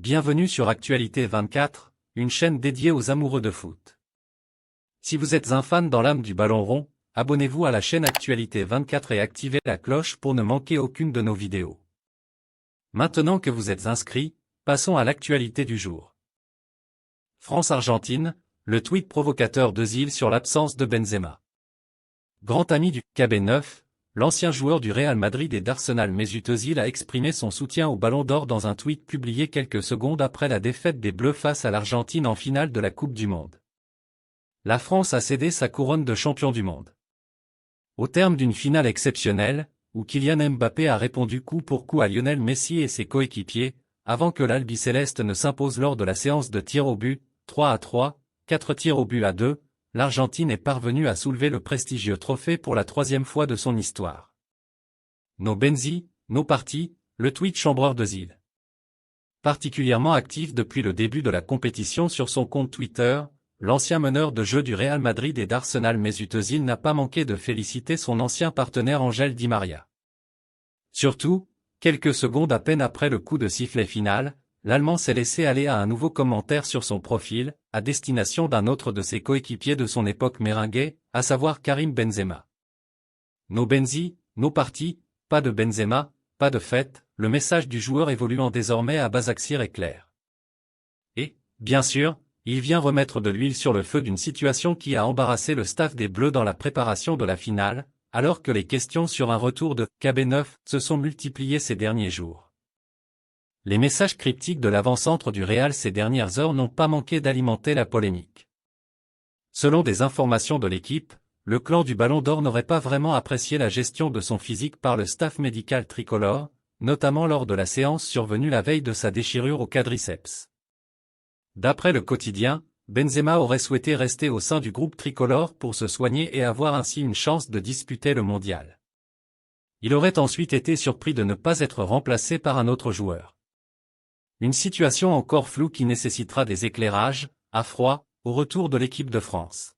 Bienvenue sur Actualité 24, une chaîne dédiée aux amoureux de foot. Si vous êtes un fan dans l'âme du ballon rond, abonnez-vous à la chaîne Actualité 24 et activez la cloche pour ne manquer aucune de nos vidéos. Maintenant que vous êtes inscrits, passons à l'actualité du jour. France-Argentine, le tweet provocateur d'Özil sur l'absence de Benzema. Grand ami du KB9, l'ancien joueur du Real Madrid et d'Arsenal Mesut Özil a exprimé son soutien au Ballon d'Or dans un tweet publié quelques secondes après la défaite des Bleus face à l'Argentine en finale de la Coupe du Monde. La France a cédé sa couronne de champion du monde. Au terme d'une finale exceptionnelle, où Kylian Mbappé a répondu coup pour coup à Lionel Messi et ses coéquipiers, avant que l'Albiceleste ne s'impose lors de la séance de tirs au but, 3-3, 4 tirs au but à 2, l'Argentine est parvenue à soulever le prestigieux trophée pour la 3e fois de son histoire. Nos Benzi, nos partis, le tweet chambreur d'Özil. Particulièrement actif depuis le début de la compétition sur son compte Twitter, l'ancien meneur de jeu du Real Madrid et d'Arsenal Mesut Özil n'a pas manqué de féliciter son ancien partenaire Ángel Di María. Surtout, quelques secondes à peine après le coup de sifflet final, l'Allemand s'est laissé aller à un nouveau commentaire sur son profil, à destination d'un autre de ses coéquipiers de son époque merengue, à savoir Karim Benzema. Nos Benzi, nos partis, pas de Benzema, pas de fête, le message du joueur évoluant désormais à Basaksehir est clair. Et, bien sûr, il vient remettre de l'huile sur le feu d'une situation qui a embarrassé le staff des Bleus dans la préparation de la finale, alors que les questions sur un retour de KB9 se sont multipliées ces derniers jours. Les messages cryptiques de l'avant-centre du Real ces dernières heures n'ont pas manqué d'alimenter la polémique. Selon des informations de l'équipe, le clan du Ballon d'Or n'aurait pas vraiment apprécié la gestion de son physique par le staff médical tricolore, notamment lors de la séance survenue la veille de sa déchirure au quadriceps. D'après le quotidien, Benzema aurait souhaité rester au sein du groupe tricolore pour se soigner et avoir ainsi une chance de disputer le mondial. Il aurait ensuite été surpris de ne pas être remplacé par un autre joueur. Une situation encore floue qui nécessitera des éclairages, à froid, au retour de l'équipe de France.